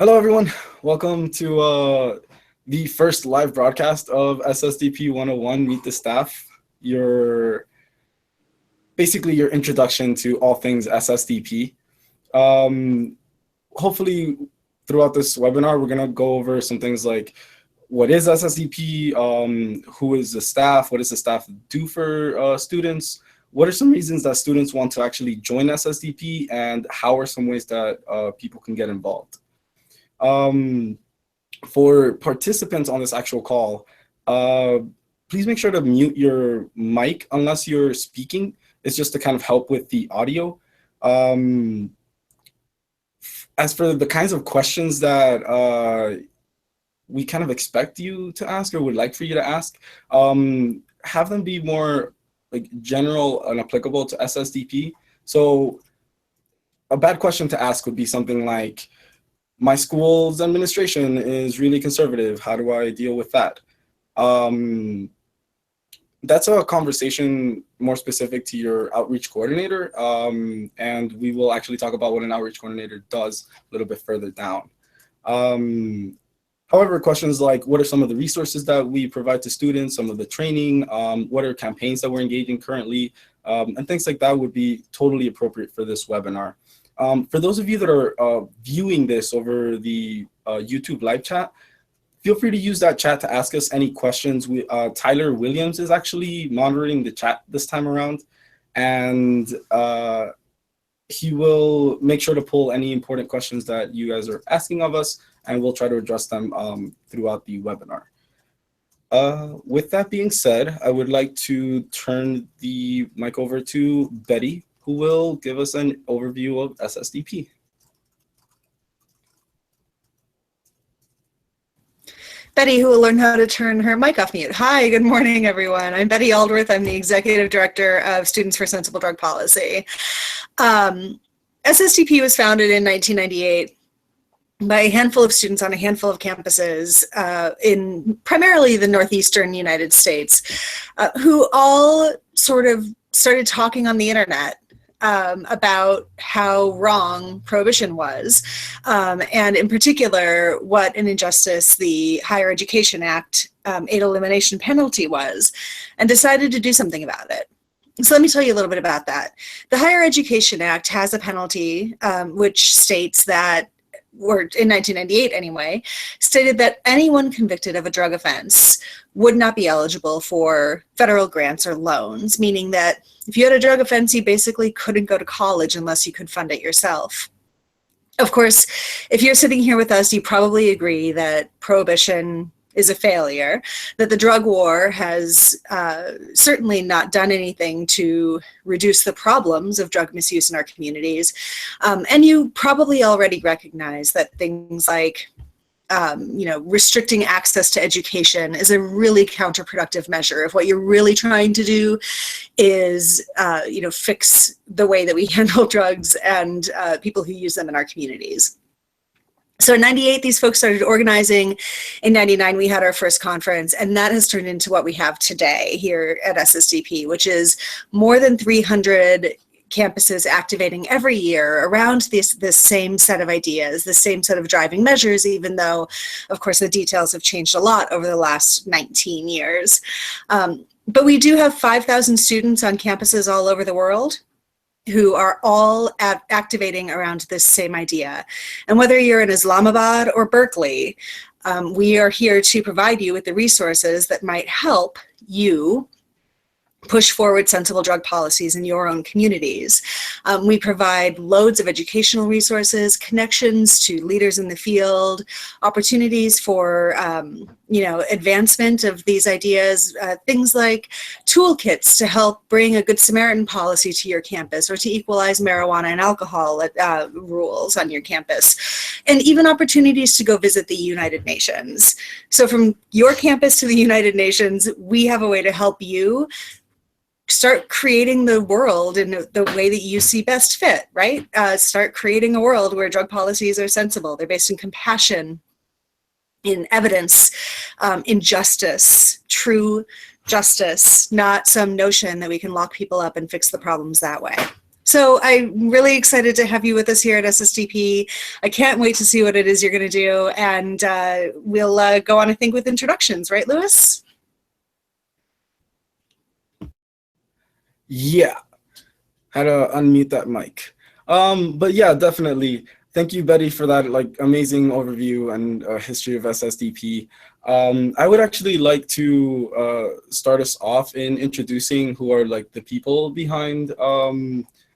Hello, everyone. Welcome to the first live broadcast of SSDP 101 Meet the Staff. Basically your introduction to all things SSDP. Hopefully, throughout this webinar, we're going to go over some things like what is SSDP, who is the staff, what does the staff do for students, what are some reasons that students want to actually join SSDP, and how are some ways that people can get involved. For participants on this actual call, please make sure to mute your mic unless you're speaking. It's just to kind of help with the audio. As for the kinds of questions that we kind of expect you to ask or would like for you to ask, have them be more like general and applicable to SSDP. So a bad question to ask would be something like, my school's administration is really conservative. How do I deal with that? That's a conversation more specific to your outreach coordinator. And we will actually talk about what an outreach coordinator does a little bit further down. However, questions like what are some of the resources that we provide to students, some of the training, what are campaigns that we're engaging currently, and things like that would be totally appropriate for this webinar. For those of you that are viewing this over the YouTube live chat, feel free to use that chat to ask us any questions. Tyler Williams is actually monitoring the chat this time around, and he will make sure to pull any important questions that you guys are asking of us, and we'll try to address them throughout the webinar. With that being said, I would like to turn the mic over to Betty, who will give us an overview of SSDP. Betty, who will learn how to turn her mic off mute. Hi, good morning, everyone. I'm Betty Aldworth. I'm the Executive Director of Students for Sensible Drug Policy. SSDP was founded in 1998 by a handful of students on a handful of campuses in primarily the northeastern United States, who all sort of started talking on the internet about how wrong prohibition was, and in particular, what an injustice the Higher Education Act aid elimination penalty was, and decided to do something about it. So let me tell you a little bit about that. The Higher Education Act has a penalty which states that, or in 1998 anyway, stated that anyone convicted of a drug offense would not be eligible for federal grants or loans, meaning that if you had a drug offense, you basically couldn't go to college unless you could fund it yourself. Of course, if you're sitting here with us, you probably agree that prohibition is a failure, that the drug war has certainly not done anything to reduce the problems of drug misuse in our communities. And you probably already recognize that things like restricting access to education is a really counterproductive measure. If what you're really trying to do is, fix the way that we handle drugs and people who use them in our communities. So in 98, these folks started organizing. In 99, we had our first conference, and that has turned into what we have today here at SSDP, which is more than 300 campuses activating every year around this same set of ideas, the same set of driving measures, even though, of course, the details have changed a lot over the last 19 years. But we do have 5,000 students on campuses all over the world who are all activating around this same idea. And whether you're in Islamabad or Berkeley, we are here to provide you with the resources that might help you push forward sensible drug policies in your own communities. We provide loads of educational resources, connections to leaders in the field, opportunities for advancement of these ideas, things like toolkits to help bring a Good Samaritan policy to your campus, or to equalize marijuana and alcohol rules on your campus, and even opportunities to go visit the United Nations. So from your campus to the United Nations, we have a way to help you start creating the world in the way that you see best fit, right? Start creating a world where drug policies are sensible. They're based in compassion, in evidence, in justice, true justice, not some notion that we can lock people up and fix the problems that way. So I'm really excited to have you with us here at SSDP. I can't wait to see what it is you're going to do, and we'll go on, I think, with introductions, right, Lewis? Yeah, had to unmute that mic. But yeah, definitely. Thank you, Betty, for that like amazing overview and history of SSDP. I would actually like to start us off in introducing who are like the people behind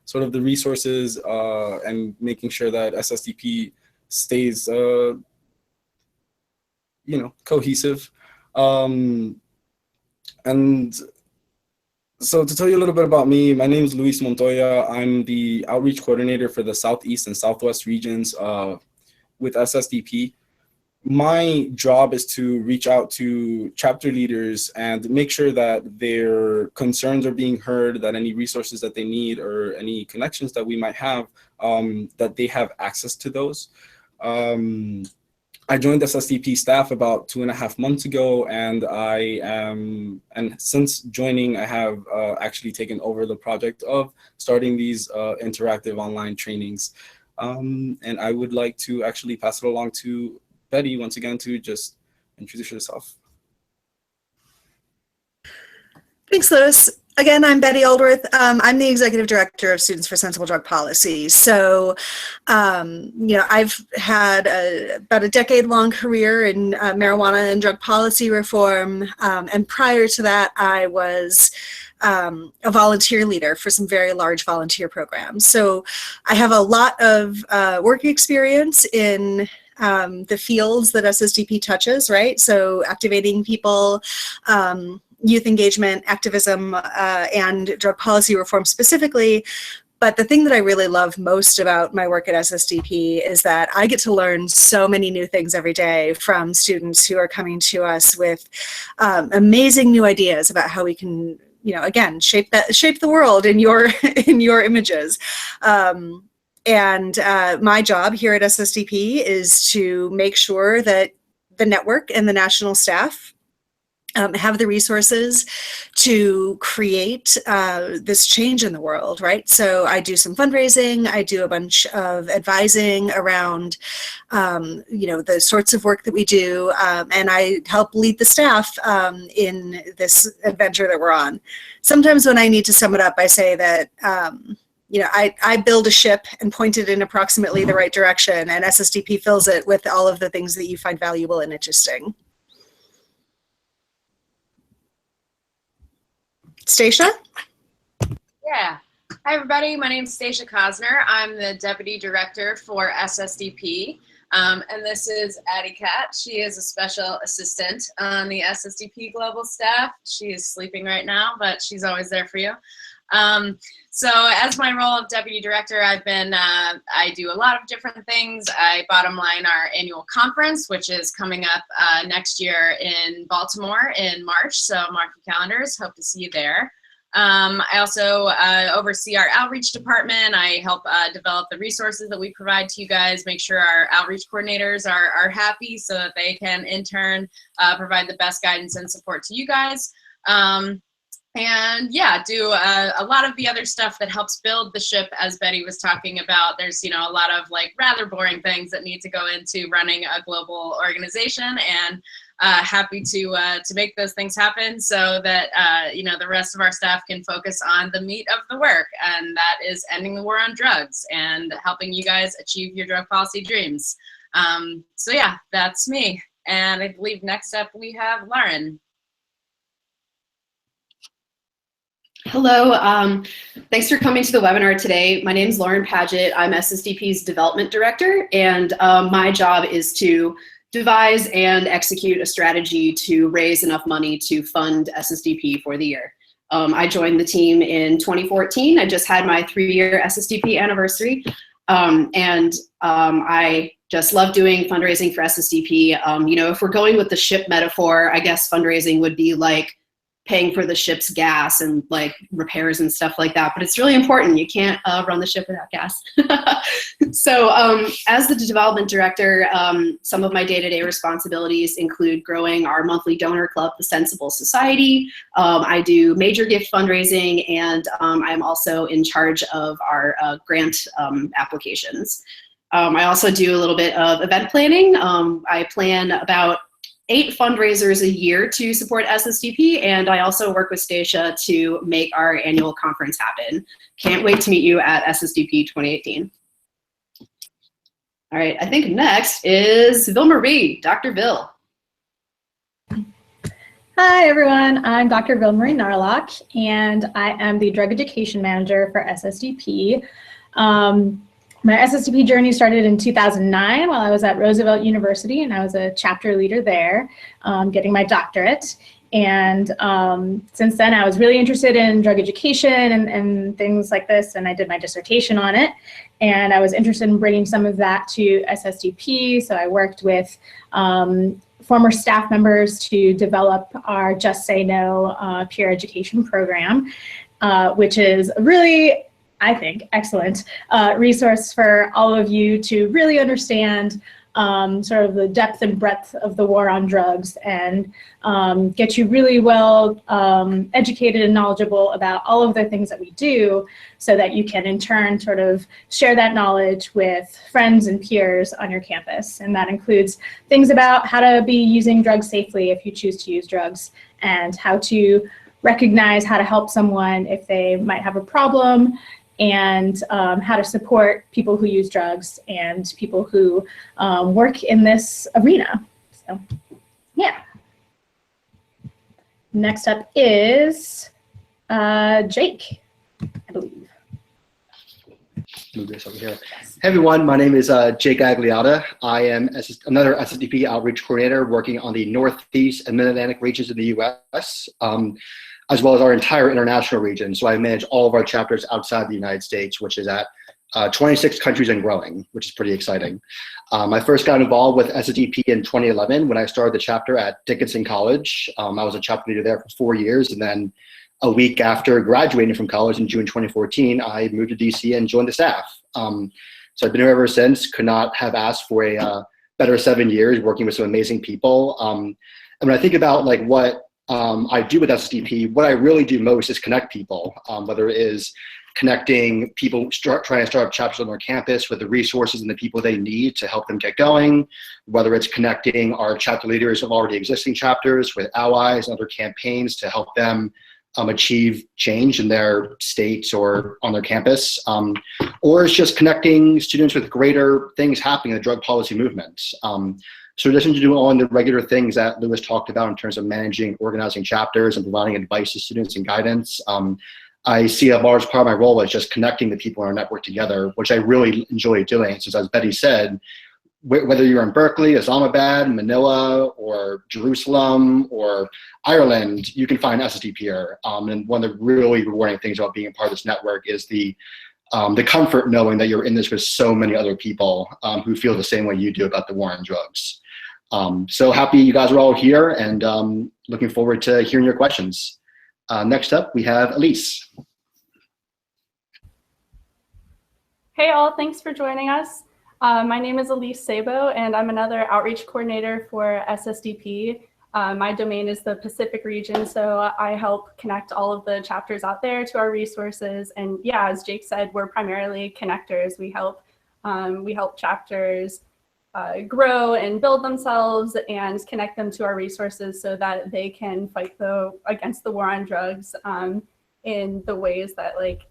sort of the resources and making sure that SSDP stays, cohesive. And so to tell you a little bit about me, my name is Luis Montoya. I'm the outreach coordinator for the Southeast and Southwest regions with SSDP. My job is to reach out to chapter leaders and make sure that their concerns are being heard, that any resources that they need or any connections that we might have, that they have access to those. I joined SSDP staff about 2.5 months ago, and since joining, I have actually taken over the project of starting these interactive online trainings. And I would like to actually pass it along to Betty once again to just introduce yourself. Thanks, Lewis. Again, I'm Betty Oberth. I'm the Executive Director of Students for Sensible Drug Policy. So, I've had about a decade-long career in marijuana and drug policy reform. And prior to that, I was a volunteer leader for some very large volunteer programs. So I have a lot of work experience in the fields that SSDP touches, right? So activating people, youth engagement, activism, and drug policy reform specifically. But the thing that I really love most about my work at SSDP is that I get to learn so many new things every day from students who are coming to us with amazing new ideas about how we can, again, shape the world in your images. And my job here at SSDP is to make sure that the network and the national staff have the resources to create this change in the world, right? So I do some fundraising, I do a bunch of advising around, the sorts of work that we do, and I help lead the staff in this adventure that we're on. Sometimes when I need to sum it up, I say that I build a ship and point it in approximately the right direction, and SSDP fills it with all of the things that you find valuable and interesting. Stacia? Yeah. Hi, everybody. My name is Stacia Kassner. I'm the Deputy Director for SSDP. And this is Addie Cat. She is a special assistant on the SSDP global staff. She is sleeping right now, but she's always there for you. So as my role of Deputy Director, I do a lot of different things. I bottom line our annual conference, which is coming up next year in Baltimore in March. So mark your calendars. Hope to see you there. I also oversee our outreach department. I help develop the resources that we provide to you guys, make sure our outreach coordinators are happy so that they can in turn provide the best guidance and support to you guys. And yeah, do a lot of the other stuff that helps build the ship, as Betty was talking about. There's, a lot of like rather boring things that need to go into running a global organization, and happy to make those things happen so that, the rest of our staff can focus on the meat of the work, and that is ending the war on drugs and helping you guys achieve your drug policy dreams. So yeah, that's me. And I believe next up we have Lauren. Hello, thanks for coming to the webinar today. My name is Lauren Padgett. I'm SSDP's Development Director, and my job is to devise and execute a strategy to raise enough money to fund SSDP for the year. I joined the team in 2014. I just had my 3-year SSDP anniversary, and I just love doing fundraising for SSDP. If we're going with the ship metaphor, I guess fundraising would be like paying for the ship's gas and like repairs and stuff like that. But it's really important. You can't run the ship without gas. So as the development director, some of my day-to-day responsibilities include growing our monthly donor club, the Sensible Society. I do major gift fundraising, and I'm also in charge of our grant applications. I also do a little bit of event planning. I plan about 8 fundraisers a year to support SSDP, and I also work with Stacia to make our annual conference happen. Can't wait to meet you at SSDP 2018. All right, I think next is Ville Marie, Dr. Ville. Hi everyone, I'm Dr. Ville Marie Narlock, and I am the Drug Education Manager for SSDP. My SSDP journey started in 2009 while I was at Roosevelt University, and I was a chapter leader there, getting my doctorate. And since then, I was really interested in drug education and things like this, and I did my dissertation on it. And I was interested in bringing some of that to SSDP, so I worked with former staff members to develop our Just Say No peer education program, which is really, I think, excellent resource for all of you to really understand sort of the depth and breadth of the war on drugs, and get you really well educated and knowledgeable about all of the things that we do, so that you can in turn sort of share that knowledge with friends and peers on your campus. And that includes things about how to be using drugs safely if you choose to use drugs, and how to recognize how to help someone if they might have a problem, and how to support people who use drugs and people who work in this arena. So, yeah. Next up is Jake, I believe. Move this over here. Hey everyone, my name is Jake Leotta. I am another SSDP outreach coordinator working on the Northeast and Mid-Atlantic regions in the US. As well as our entire international region. So I manage all of our chapters outside the United States, which is at 26 countries and growing, which is pretty exciting. I first got involved with SSDP in 2011 when I started the chapter at Dickinson College. I was a chapter leader there for 4 years, and then a week after graduating from college in June 2014, I moved to DC and joined the staff. So I've been here ever since, could not have asked for a better 7 years working with some amazing people. And when I think about like what I do with SSDP, what I really do most is connect people, whether it is connecting people trying to start up chapters on their campus with the resources and the people they need to help them get going, whether it's connecting our chapter leaders of already existing chapters with allies and other campaigns to help them achieve change in their states or on their campus, or it's just connecting students with greater things happening in the drug policy movement. So in addition to doing all the regular things that Lewis talked about in terms of managing, organizing chapters and providing advice to students and guidance, I see a large part of my role as just connecting the people in our network together, which I really enjoy doing. Since as Betty said, whether you're in Berkeley, Islamabad, Manila, or Jerusalem, or Ireland, you can find SSDP here. And one of the really rewarding things about being a part of this network is the comfort knowing that you're in this with so many other people who feel the same way you do about the war on drugs. So happy you guys are all here, and looking forward to hearing your questions. Next up, we have Elise. Hey all, thanks for joining us. My name is Elise Sabo, and I'm another outreach coordinator for SSDP. My domain is the Pacific region, so I help connect all of the chapters out there to our resources. And yeah, as Jake said, we're primarily connectors. We help chapters grow and build themselves and connect them to our resources so that they can fight against the war on drugs in the ways that like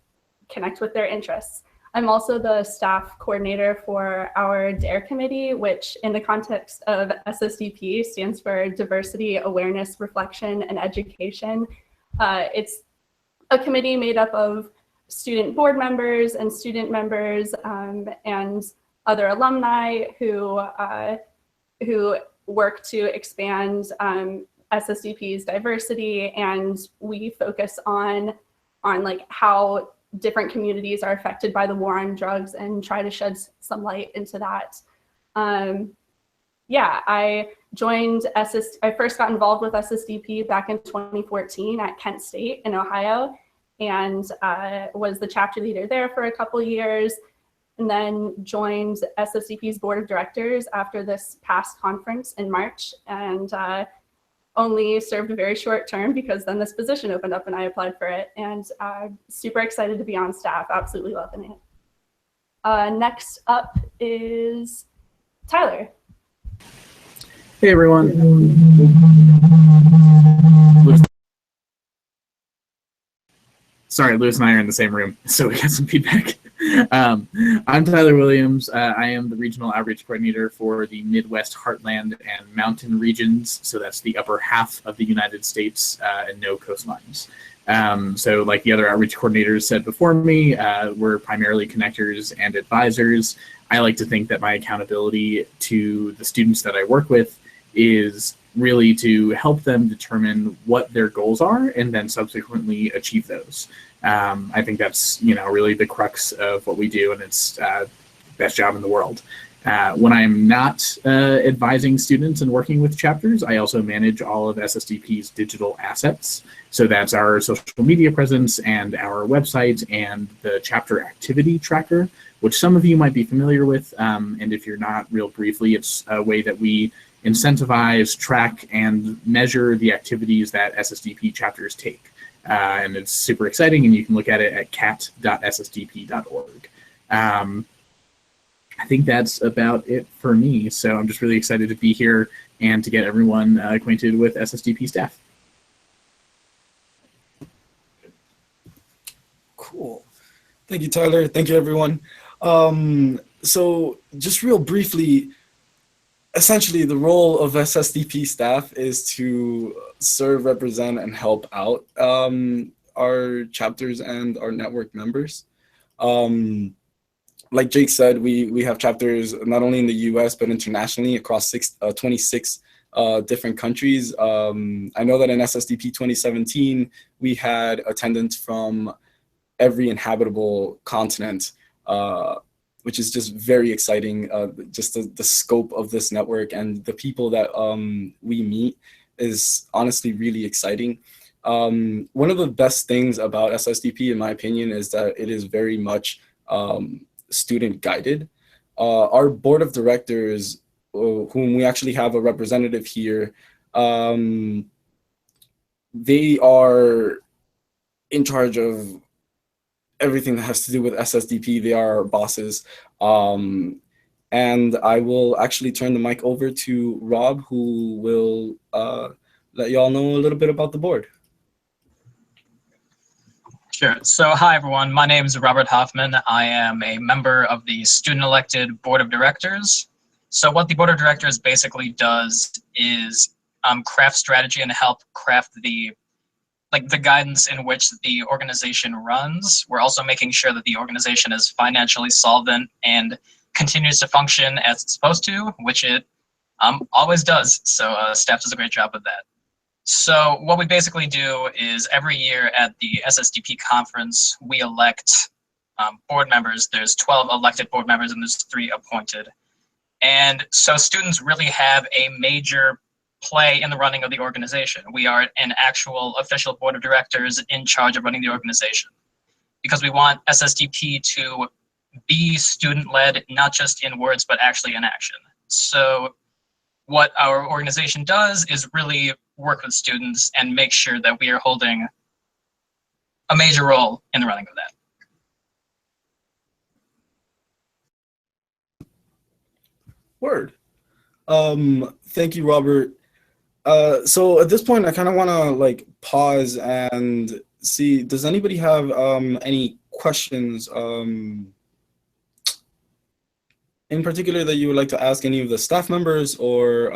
connect with their interests. I'm also the staff coordinator for our DARE committee, which in the context of SSDP stands for Diversity, Awareness, Reflection, and Education. It's a committee made up of student board members and student members and other alumni who work to expand SSDP's diversity, and we focus on like how different communities are affected by the war on drugs and try to shed some light into that. yeah, I first got involved with SSDP back in 2014 at Kent State in Ohio, and was the chapter leader there for a couple years, and then joined SSDP's board of directors after this past conference in March, and only served a very short term because then this position opened up and I applied for it, and super excited to be on staff, absolutely loving it. Next up is Tyler. Hey everyone. Sorry, Lewis and I are in the same room, so we got some feedback. I'm Tyler Williams. I am the Regional Outreach Coordinator for the Midwest Heartland and Mountain regions. So that's the upper half of the United States and no coastlines. So like the other outreach coordinators said before me, we're primarily connectors and advisors. I like to think that my accountability to the students that I work with is really to help them determine what their goals are and then subsequently achieve those. I think that's, really the crux of what we do, and it's best job in the world. When I'm not advising students and working with chapters, I also manage all of SSDP's digital assets. So that's our social media presence and our website and the chapter activity tracker, which some of you might be familiar with. And if you're not, real briefly, it's a way that we incentivize, track, and measure the activities that SSDP chapters take. And it's super exciting, and you can look at it at cat.ssdp.org. I think that's about it for me. So I'm just really excited to be here and to get everyone acquainted with SSDP staff. Cool. Thank you, Tyler. Thank you, everyone. So just real briefly, essentially the role of SSDP staff is to serve, represent, and help out our chapters and our network members. Like Jake said, we have chapters not only in the US, but internationally across 26 different countries. I know that in SSDP 2017, we had attendance from every inhabitable continent, which is just very exciting. Just the scope of this network and the people that we meet is honestly really exciting. One of the best things about SSDP, in my opinion, is that it is very much student guided. Our board of directors, whom we actually have a representative here, they are in charge of everything that has to do with SSDP. They are our bosses. And I will actually turn the mic over to Rob, who will let y'all know a little bit about the board. Sure. So hi, everyone. My name is Robert Hoffman. I am a member of the student-elected board of directors. So what the board of directors basically does is craft strategy and help craft the guidance in which the organization runs. We're also making sure that the organization is financially solvent and continues to function as it's supposed to, which it always does. So staff does a great job of that. So what we basically do is every year at the SSDP conference, we elect board members. There's 12 elected board members and there's 3 appointed. And so students really have a major play in the running of the organization. We are an actual official board of directors in charge of running the organization because we want SSDP to be student-led, not just in words, but actually in action. So what our organization does is really work with students and make sure that we are holding a major role in the running of that. Word. Thank you, Robert. So at this point, I kind of want to pause and see, does anybody have any questions in particular that you would like to ask any of the staff members or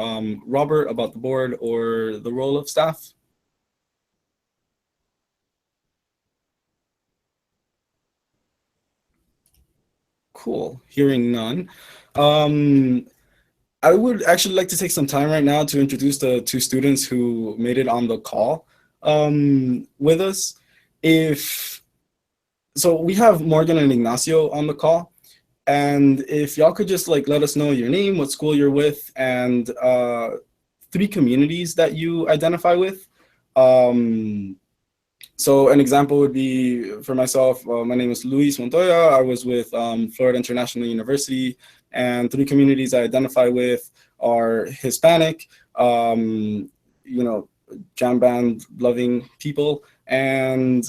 Robert about the board or the role of staff? Cool, hearing none. I would actually like to take some time right now to introduce the 2 students who made it on the call with us. So we have Morgan and Ignacio on the call. And if y'all could just like let us know your name, what school you're with, and 3 communities that you identify with. So an example would be for myself, my name is Luis Montoya. I was with Florida International University, and 3 communities I identify with are Hispanic, you know, jam band loving people, and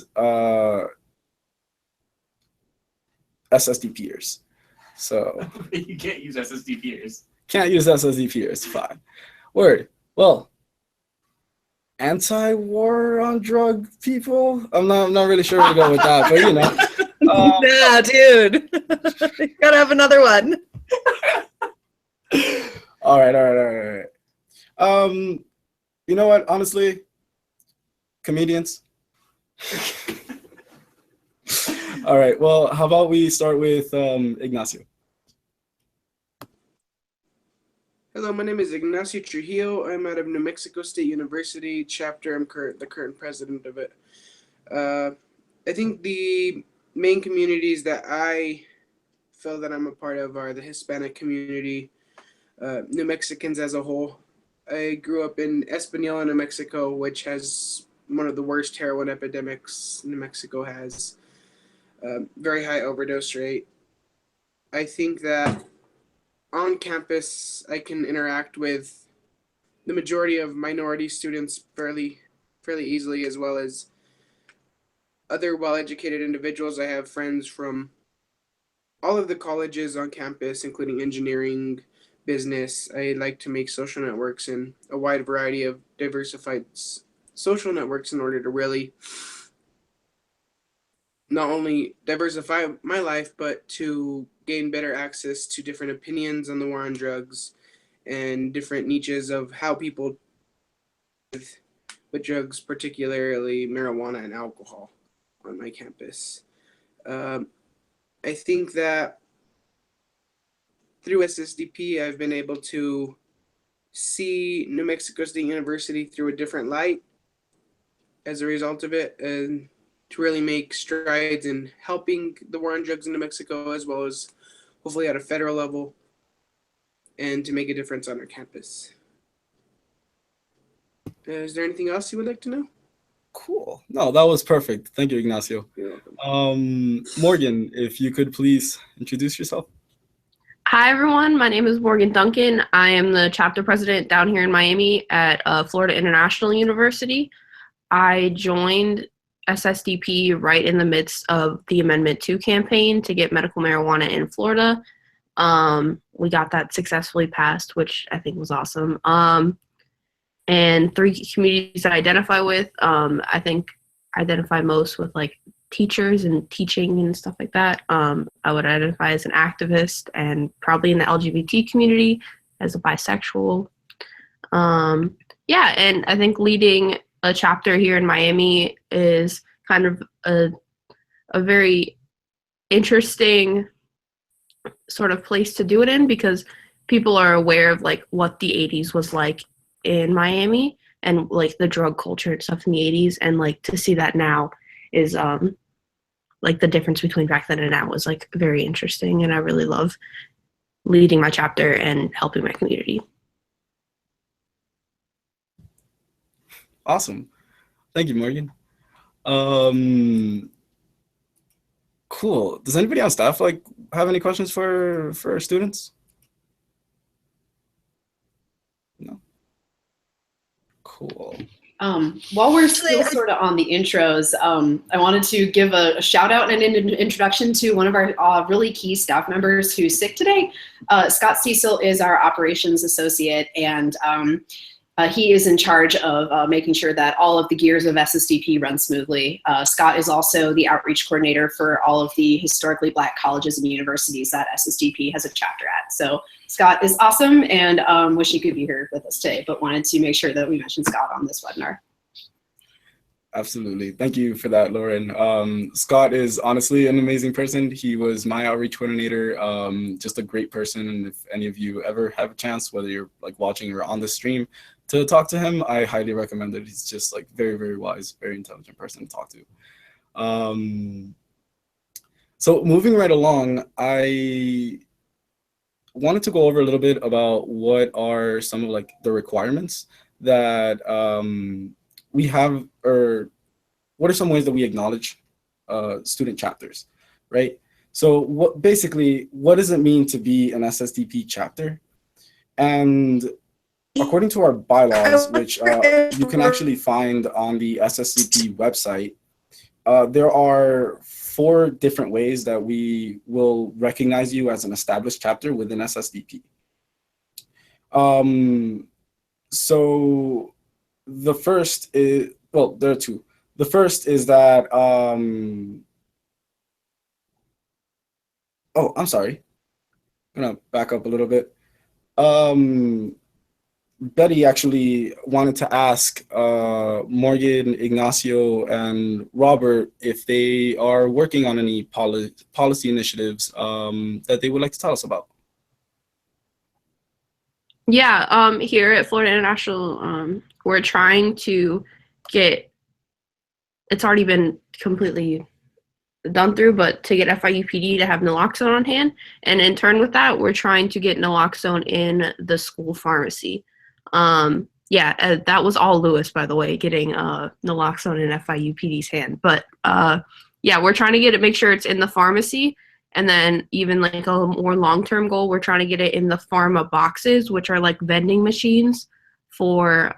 SSDPers. So You can't use SSDPers. can't use SSDPers, fine. Word. Well, anti-war on drug people. I'm not really sure where to go with that, but you know. Yeah, dude. You gotta have another one. All right. You know what? Honestly, comedians. All right. Well, how about we start with Ignacio? Hello, my name is Ignacio Trujillo. I'm out of New Mexico State University chapter. I'm the current president of it. I think the main communities that I feel that I'm a part of are the Hispanic community, New Mexicans as a whole. I grew up in Española, New Mexico, which has one of the worst heroin epidemics New Mexico has. Very high overdose rate. I think that on campus, I can interact with the majority of minority students fairly easily, as well as other well-educated individuals. I have friends from all of the colleges on campus, including engineering, business. I like to make social networks and a wide variety of diversified social networks in order to really not only diversify my life, but to gain better access to different opinions on the war on drugs and different niches of how people with drugs, particularly marijuana and alcohol on my campus. I think that through SSDP, I've been able to see New Mexico State University through a different light as a result of it, and to really make strides in helping the war on drugs in New Mexico, as well as hopefully at a federal level, and to make a difference on our campus. Is there anything else you would like to know? Cool. No, that was perfect. Thank you, Ignacio. You're welcome. Morgan, if you could please introduce yourself. Hi, everyone. My name is Morgan Duncan. I am the chapter president down here in Miami at Florida International University. I joined SSDP right in the midst of the Amendment 2 campaign to get medical marijuana in Florida. We got that successfully passed, which I think was awesome. And 3 communities that I identify with, I think I identify most with like teachers and teaching and stuff like that. I would identify as an activist and probably in the LGBT community as a bisexual. Yeah, and I think leading a chapter here in Miami is kind of a very interesting sort of place to do it in, because people are aware of like what the 80s was like in Miami and like the drug culture and stuff in the 80s, and like to see that now is like the difference between back then and now is like very interesting, and I really love leading my chapter and helping my community. Awesome. Thank you, Morgan. Cool. Does anybody on staff like have any questions for our students? No. Cool. While we're still sort of on the intros, I wanted to give a shout out and an introduction to one of our really key staff members who's sick today. Scott Cecil is our operations associate, and he is in charge of making sure that all of the gears of SSDP run smoothly. Scott is also the outreach coordinator for all of the historically Black colleges and universities that SSDP has a chapter at. So Scott is awesome, and wish he could be here with us today, but wanted to make sure that we mentioned Scott on this webinar. Absolutely. Thank you for that, Lauren. Scott is honestly an amazing person. He was my outreach coordinator, just a great person. And if any of you ever have a chance, whether you're like watching or on the stream, to talk to him, I highly recommend it. He's just like very, very wise, very intelligent person to talk to. So moving right along, I wanted to go over a little bit about what are some of like the requirements that we have, or what are some ways that we acknowledge student chapters, right? So what does it mean to be an SSDP chapter? And according to our bylaws, which you can actually find on the SSDP website, there are 4 different ways that we will recognize you as an established chapter within SSDP. So the first is, well, there are 2. The first is that, oh, I'm sorry. I'm gonna back up a little bit. Betty actually wanted to ask Morgan, Ignacio, and Robert if they are working on any policy initiatives that they would like to tell us about. Yeah, here at Florida International, we're trying to get, it's already been completely done through, but to get FIUPD to have naloxone on hand. And in turn with that, we're trying to get naloxone in the school pharmacy. Yeah, that was all Lewis, by the way, getting naloxone in FIUPD's hand. But yeah, we're trying to make sure it's in the pharmacy. And then even like a more long-term goal, we're trying to get it in the pharma boxes, which are like vending machines for,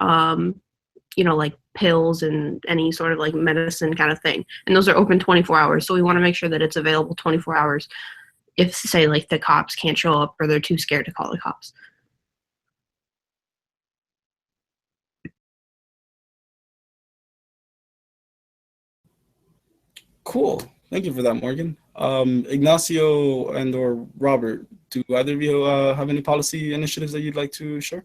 you know, like pills and any sort of like medicine kind of thing. And those are open 24 hours. So we want to make sure that it's available 24 hours if, say, like the cops can't show up or they're too scared to call the cops. Cool. Thank you for that, Morgan. Ignacio and or Robert, do either of you have any policy initiatives that you'd like to share?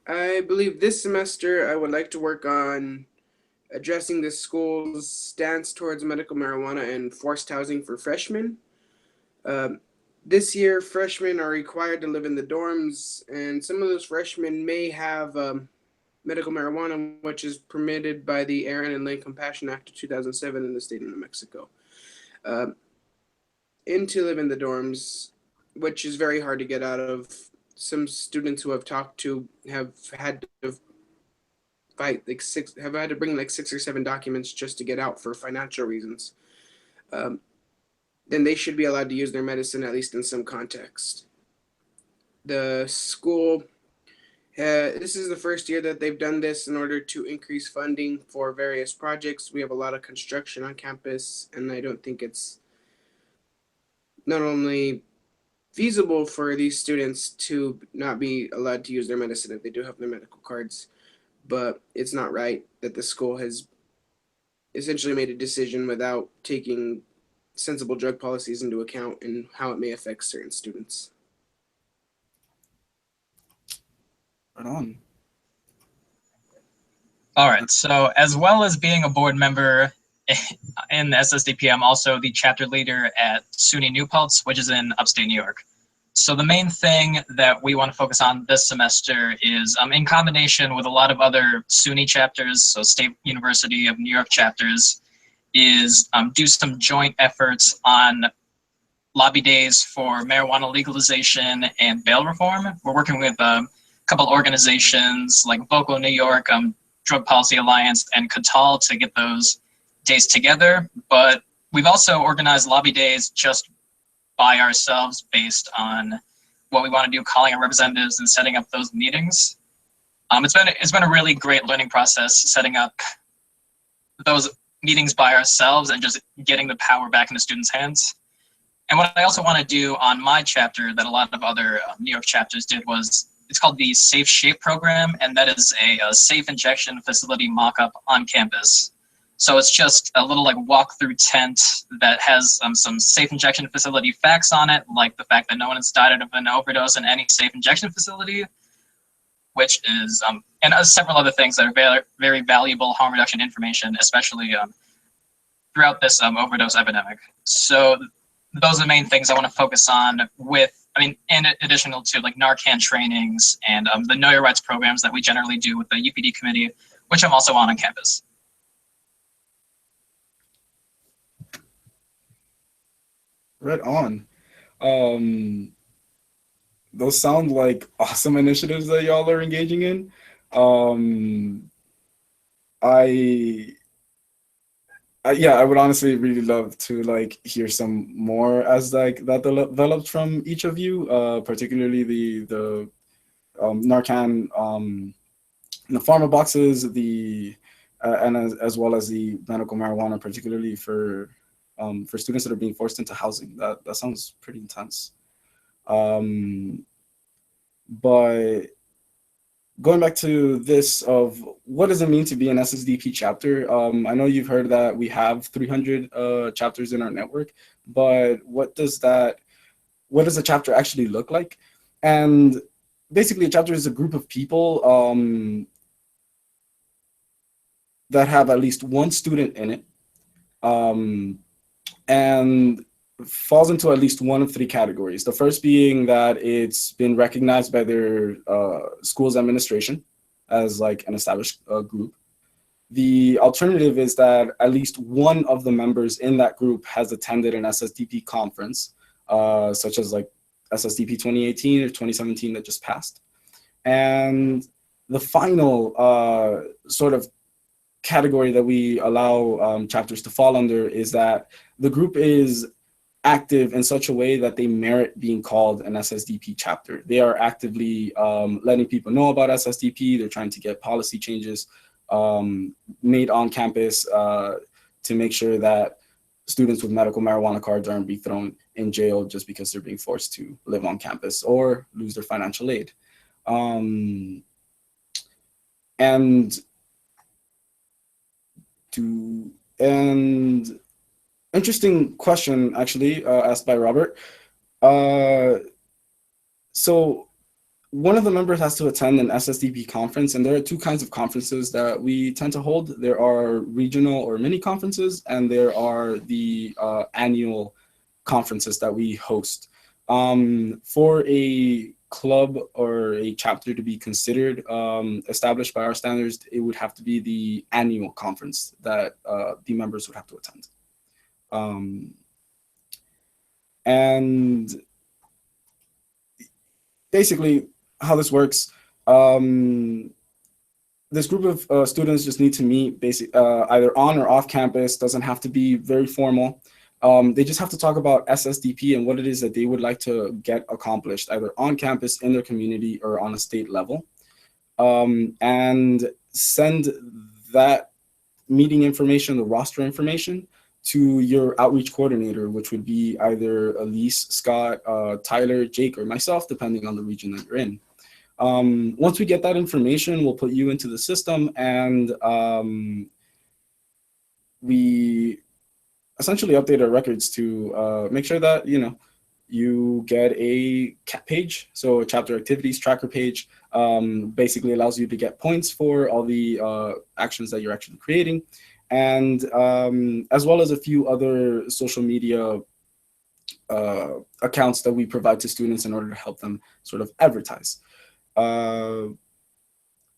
I believe this semester I would like to work on addressing the school's stance towards medical marijuana and forced housing for freshmen. This year, freshmen are required to live in the dorms, and some of those freshmen may have medical marijuana, which is permitted by the Aaron and Lane Compassion Act of 2007 in the state of New Mexico. To live in the dorms, which is very hard to get out of. Some students who I've talked to have had to bring like 6 or 7 documents just to get out for financial reasons. Then they should be allowed to use their medicine, at least in some context. The school, this is the first year that they've done this in order to increase funding for various projects. We have a lot of construction on campus, and I don't think it's not only feasible for these students to not be allowed to use their medicine if they do have their medical cards, but it's not right that the school has essentially made a decision without taking sensible drug policies into account and how it may affect certain students. Right on. All right, so as well as being a board member in the SSDP, I'm also the chapter leader at SUNY New Paltz, which is in upstate New York. So the main thing that we want to focus on this semester is, in combination with a lot of other SUNY chapters, so State University of New York chapters, is do some joint efforts on lobby days for marijuana legalization and bail reform. We're working with a couple organizations like Vocal New York, Drug Policy Alliance, and CATAL to get those days together. But we've also organized lobby days just by ourselves based on what we want to do, calling our representatives and setting up those meetings. It's been a really great learning process setting up those meetings by ourselves and just getting the power back into students' hands. And what I also want to do on my chapter that a lot of other New York chapters did was, it's called the Safe Shape program, and that is a safe injection facility mock-up on campus. So it's just a little like walk-through tent that has some safe injection facility facts on it, like the fact that no one has died of an overdose in any safe injection facility, which is, and several other things that are very, very valuable harm reduction information, especially throughout this overdose epidemic. So those are the main things I want to focus on with, in addition to like Narcan trainings and the Know Your Rights programs that we generally do with the UPD committee, which I'm also on campus. Right on. Those sound like awesome initiatives that y'all are engaging in. I yeah, I would honestly really love to like hear some more as like that developed from each of you, particularly the Narcan, the pharma boxes, the and as well as the medical marijuana, particularly for students that are being forced into housing. That sounds pretty intense. But going back to this of what does it mean to be an SSDP chapter? I know you've heard that we have 300 chapters in our network, but what does a chapter actually look like? And basically, a chapter is a group of people that have at least one student in it, and falls into at least one of three categories. The first being that it's been recognized by their school's administration as like an established group. The alternative is that at least one of the members in that group has attended an SSDP conference, such as like SSDP 2018 or 2017 that just passed. And the final sort of category that we allow chapters to fall under is that the group is active in such a way that they merit being called an SSDP chapter. They are actively letting people know about SSDP. They're trying to get policy changes made on campus to make sure that students with medical marijuana cards aren't being thrown in jail just because they're being forced to live on campus or lose their financial aid. Interesting question, actually, asked by Robert. So one of the members has to attend an SSDP conference, and there are two kinds of conferences that we tend to hold. There are regional or mini conferences, and there are the annual conferences that we host. For a club or a chapter to be considered established by our standards, it would have to be the annual conference that the members would have to attend. And basically how this works, this group of students just need to meet either on or off campus. Doesn't have to be very formal. They just have to talk about SSDP and what it is that they would like to get accomplished, either on campus, in their community, or on a state level, and send that meeting information, the roster information, to your outreach coordinator, which would be either Elise, Scott, Tyler, Jake, or myself, depending on the region that you're in. Once we get that information, we'll put you into the system, and we essentially update our records to make sure that, you know, you get a CAT page, so a chapter activities tracker page. Basically allows you to get points for all the actions that you're actually creating, and as well as a few other social media accounts that we provide to students in order to help them sort of advertise.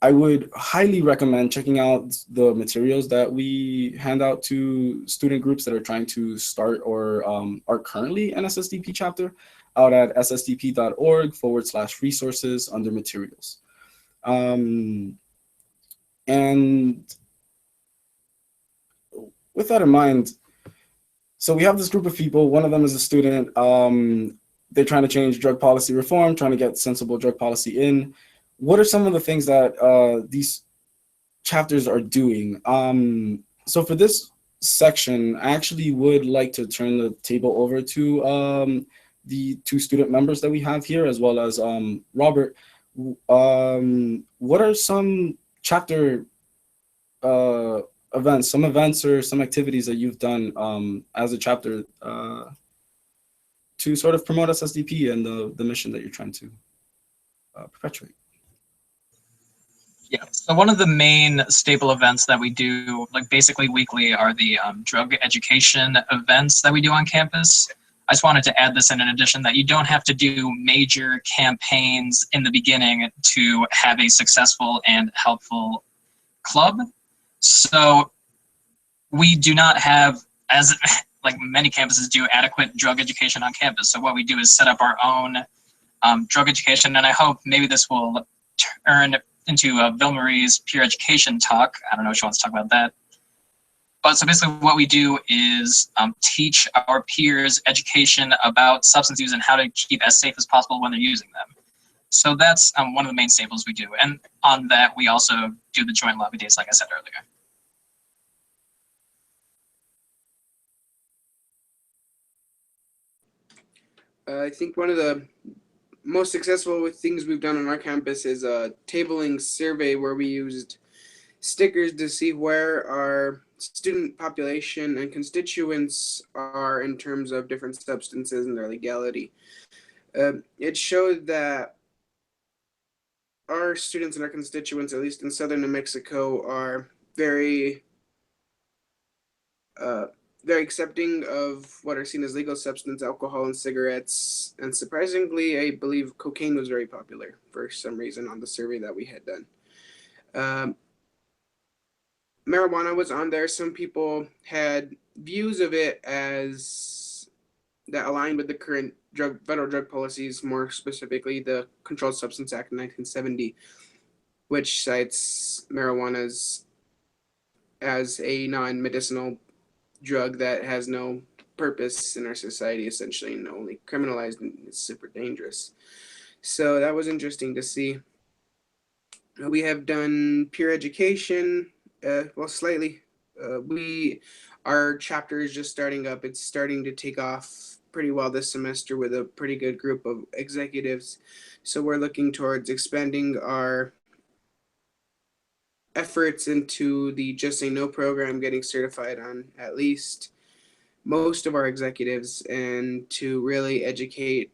I would highly recommend checking out the materials that we hand out to student groups that are trying to start or are currently an SSDP chapter out at ssdp.org/resources under materials. And with that in mind, so we have this group of people. One of them is a student. They're trying to change drug policy reform, trying to get sensible drug policy in. What are some of the things that these chapters are doing? So for this section, I actually would like to turn the table over to the two student members that we have here, as well as Robert. What are some chapter events, some events or some activities that you've done as a chapter to sort of promote SSDP and the mission that you're trying to perpetuate? Yeah, so one of the main staple events that we do, like basically weekly, are the drug education events that we do on campus. I just wanted to add this in addition, that you don't have to do major campaigns in the beginning to have a successful and helpful club. So we do not have, as like many campuses do, adequate drug education on campus. So what we do is set up our own drug education, and I hope maybe this will turn into Bill Marie's peer education talk. I don't know if she wants to talk about that. But so basically what we do is teach our peers education about substance use and how to keep as safe as possible when they're using them. So that's one of the main staples we do. And on that, we also do the joint lobby days, like I said earlier. I think one of the most successful things we've done on our campus is a tabling survey where we used stickers to see where our student population and constituents are in terms of different substances and their legality. It showed that our students and our constituents, at least in southern New Mexico, are very accepting of what are seen as legal substance, alcohol and cigarettes. And surprisingly, I believe cocaine was very popular for some reason on the survey that we had done. Marijuana was on there. Some people had views of it as that aligned with the current federal drug policies, more specifically the Controlled Substance Act of 1970, which cites marijuana as a non-medicinal drug that has no purpose in our society, essentially, and only criminalized, and it's super dangerous. So that was interesting to see. We have done peer education, well, slightly. Our chapter is just starting up. It's starting to take off pretty well this semester with a pretty good group of executives. So we're looking towards expanding our efforts into the Just Say No program, getting certified on at least most of our executives, and to really educate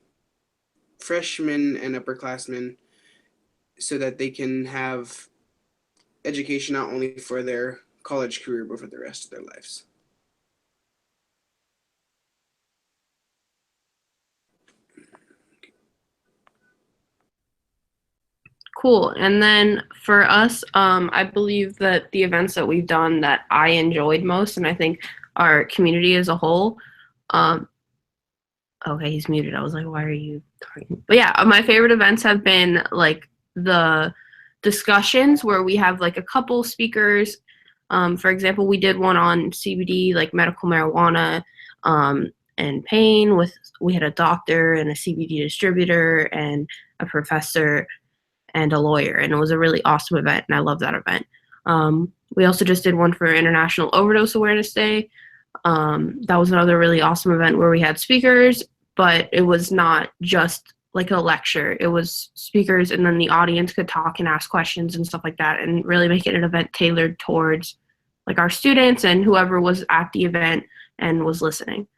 freshmen and upperclassmen so that they can have education not only for their college career, but for the rest of their lives. Cool. And then for us, I believe that the events that we've done that I enjoyed most, and I think our community as a whole, okay, he's muted. I was like, why are you talking? But yeah, my favorite events have been like the discussions where we have like a couple speakers. For example, we did one on CBD, like medical marijuana, and pain. We had a doctor and a CBD distributor and a professor and a lawyer, and it was a really awesome event, and I love that event. We also just did one for International Overdose Awareness Day. That was another really awesome event where we had speakers, but it was not just like a lecture. It was speakers, and then the audience could talk and ask questions and stuff like that, and really make it an event tailored towards like our students and whoever was at the event and was listening.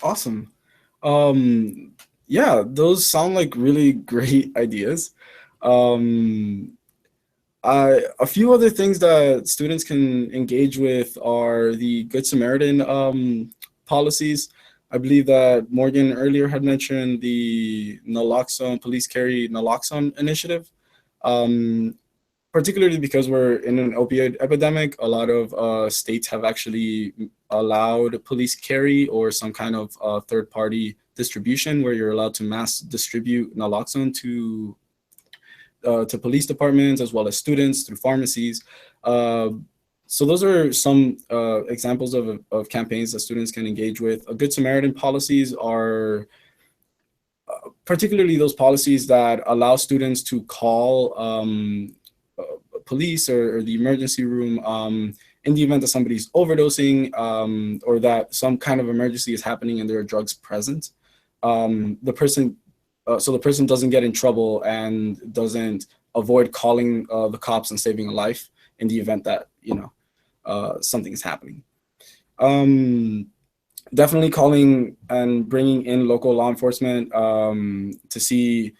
Awesome. Yeah, those sound like really great ideas. A few other things that students can engage with are the Good Samaritan policies. I believe that Morgan earlier had mentioned the naloxone, police carry naloxone initiative. Particularly because we're in an opioid epidemic, a lot of states have actually allowed police carry or some kind of third-party distribution where you're allowed to mass distribute naloxone to police departments as well as students through pharmacies. So those are some examples of campaigns that students can engage with. Good Samaritan policies are particularly those policies that allow students to call police or the emergency room in the event that somebody's overdosing or that some kind of emergency is happening and there are drugs present. So the person doesn't get in trouble and doesn't avoid calling the cops and saving a life in the event that something is happening. Definitely calling and bringing in local law enforcement to see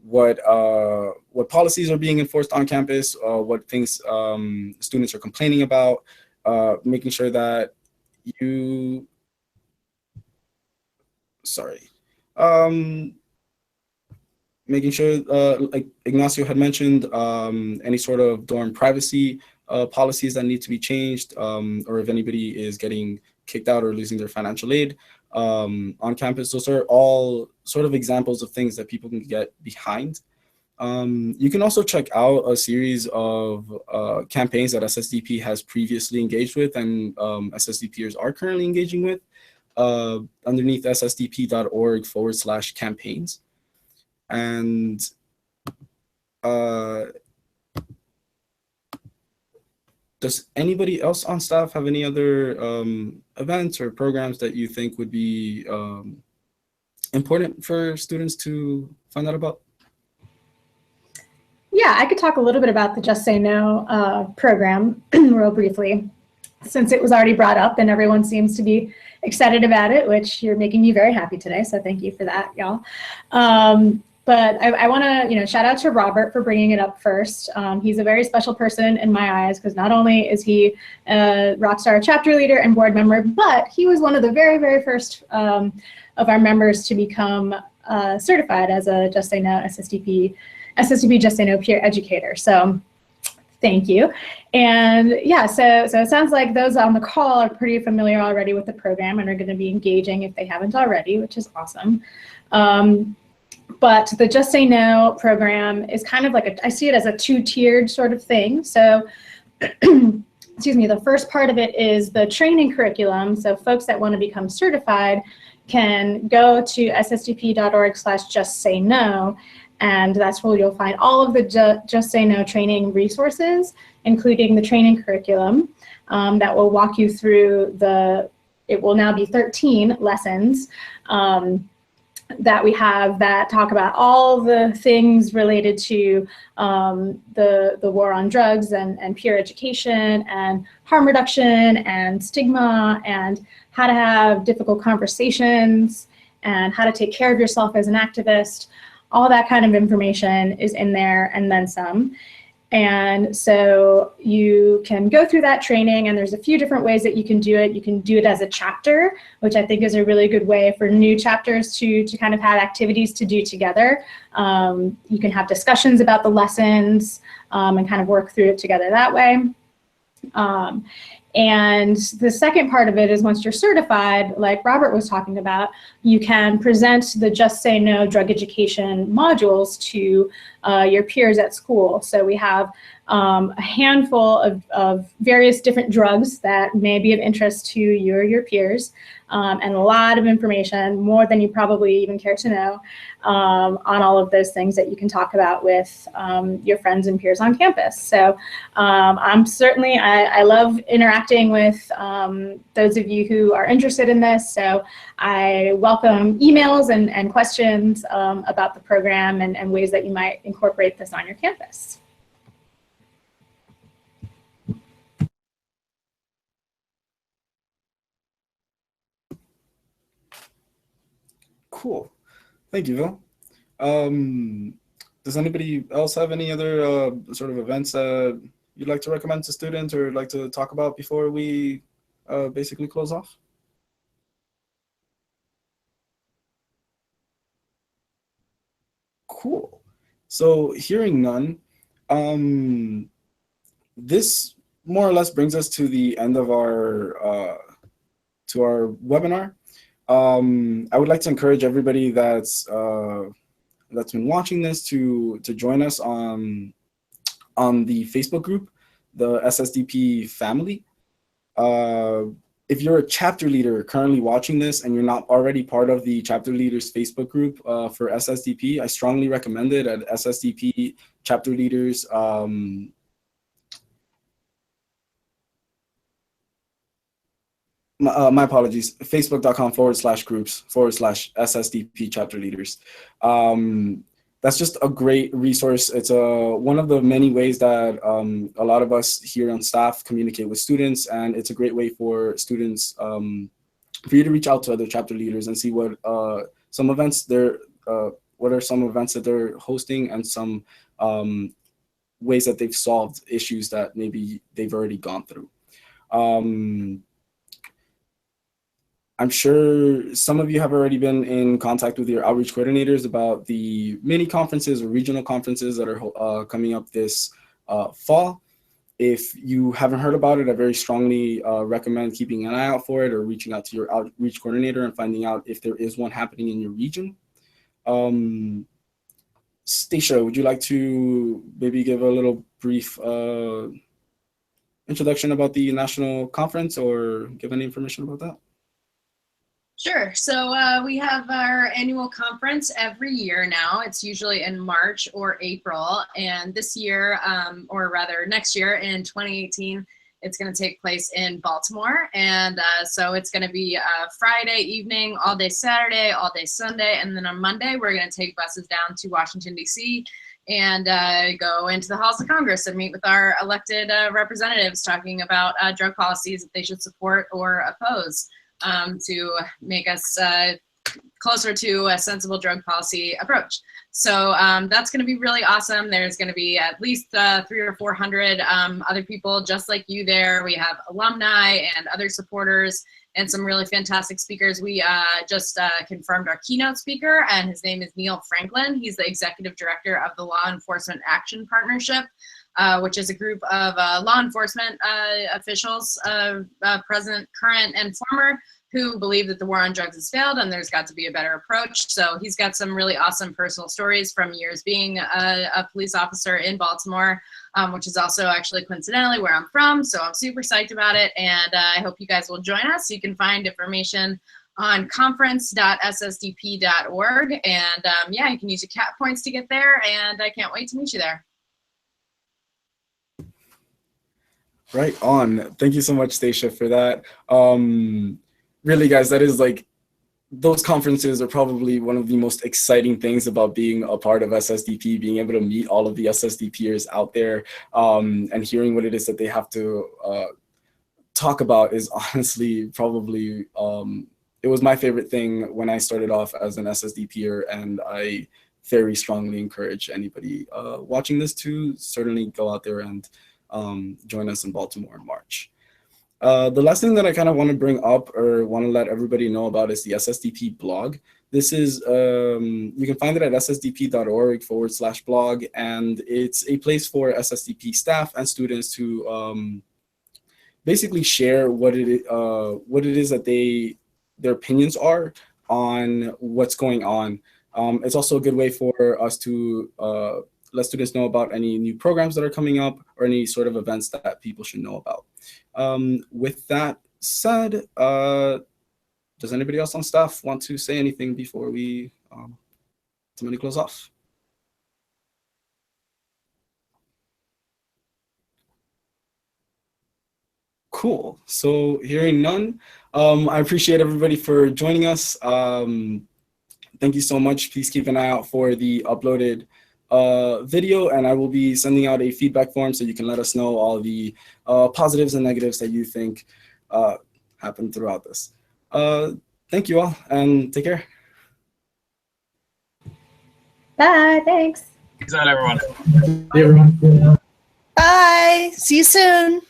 what policies are being enforced on campus, what things students are complaining about, making sure that making sure, like Ignacio had mentioned, any sort of dorm privacy policies that need to be changed, or if anybody is getting kicked out or losing their financial aid on campus. Those are all sort of examples of things that people can get behind. You can also check out a series of campaigns that SSDP has previously engaged with and SSDPers are currently engaging with underneath ssdp.org/campaigns. And does anybody else on staff have any other events or programs that you think would be important for students to find out about? Yeah, I could talk a little bit about the Just Say No program real briefly, since it was already brought up and everyone seems to be excited about it, which you're making me very happy today. So thank you for that, y'all. But I want to, shout out to Robert for bringing it up first. He's a very special person in my eyes because not only is he a Rockstar chapter leader and board member, but he was one of the very, very first of our members to become certified as a Just Say No SSDP Just Say No peer educator. So thank you. And yeah, so it sounds like those on the call are pretty familiar already with the program and are going to be engaging if they haven't already, which is awesome. But the Just Say No program is kind of like I see it as a two-tiered sort of thing. So, excuse me, the first part of it is the training curriculum. So folks that want to become certified can go to ssdp.org/justsayno, and that's where you'll find all of the Just Say No training resources, including the training curriculum that will walk you through it will now be 13 lessons that we have that talk about all the things related to the war on drugs and peer education and harm reduction and stigma and how to have difficult conversations and how to take care of yourself as an activist. All that kind of information is in there and then some. And so you can go through that training, and there's a few different ways that you can do it. You can do it as a chapter, which I think is a really good way for new chapters to kind of have activities to do together. You can have discussions about the lessons and kind of work through it together that way. And the second part of it is once you're certified, like Robert was talking about, you can present the Just Say No drug education modules to your peers at school. So we have a handful of various different drugs that may be of interest to you or your peers, and a lot of information, more than you probably even care to know, on all of those things that you can talk about with your friends and peers on campus. So I love interacting with those of you who are interested in this. So I welcome emails and questions about the program and ways that you might incorporate this on your campus. Cool. Thank you, Vil. Does anybody else have any other sort of events you'd like to recommend to students or like to talk about before we basically close off? Cool. So hearing none, this more or less brings us to the end of our webinar. I would like to encourage everybody that's been watching this to join us on the Facebook group, the SSDP family. If you're a chapter leader currently watching this and you're not already part of the chapter leaders Facebook group for SSDP, I strongly recommend it at SSDP chapter leaders. My apologies, facebook.com/groups/SSDP chapter leaders. That's just a great resource. It's one of the many ways that a lot of us here on staff communicate with students, and it's a great way for students, for you to reach out to other chapter leaders and see what some events what are some events that they're hosting and some ways that they've solved issues that maybe they've already gone through. I'm sure some of you have already been in contact with your outreach coordinators about the mini conferences or regional conferences that are coming up this fall. If you haven't heard about it, I very strongly recommend keeping an eye out for it or reaching out to your outreach coordinator and finding out if there is one happening in your region. Stacia, would you like to maybe give a little brief introduction about the national conference or give any information about that? Sure. So we have our annual conference every year now. It's usually in March or April. And this year, or rather next year in 2018, it's going to take place in Baltimore. And so it's going to be Friday evening, all day Saturday, all day Sunday. And then on Monday, we're going to take buses down to Washington, D.C. and go into the halls of Congress and meet with our elected representatives talking about drug policies that they should support or oppose. To make us closer to a sensible drug policy approach. So that's going to be really awesome. There's going to be at least 300 or 400 other people just like you there. We have alumni and other supporters and some really fantastic speakers. We just confirmed our keynote speaker, and his name is Neil Franklin. He's the executive director of the Law Enforcement Action Partnership, which is a group of law enforcement officials, present, current, and former, who believe that the war on drugs has failed and there's got to be a better approach. So he's got some really awesome personal stories from years being a police officer in Baltimore, which is also actually coincidentally where I'm from. So I'm super psyched about it, and I hope you guys will join us. You can find information on conference.ssdp.org, and yeah, you can use your CAT points to get there, and I can't wait to meet you there. Right on. Thank you so much, Stacia, for that. Really, guys, that is like, those conferences are probably one of the most exciting things about being a part of SSDP, being able to meet all of the SSDPers out there, and hearing what it is that they have to talk about is honestly probably, it was my favorite thing when I started off as an SSDPer, and I very strongly encourage anybody watching this to certainly go out there and join us in Baltimore in March. The last thing that I kind of want to bring up or want to let everybody know about is the SSDP blog. This is, you can find it at ssdp.org/blog, and it's a place for SSDP staff and students to basically share what it is that their opinions are on what's going on. It's also a good way for us to let students know about any new programs that are coming up or any sort of events that people should know about. With that said, does anybody else on staff want to say anything before we somebody close off? Cool. So hearing none, I appreciate everybody for joining us. Thank you so much. Please keep an eye out for the uploaded video, and I will be sending out a feedback form so you can let us know all the positives and negatives that you think happened throughout this. Thank you all, and take care. Bye, thanks. Peace out, everyone. Hey, everyone. Bye. See you soon.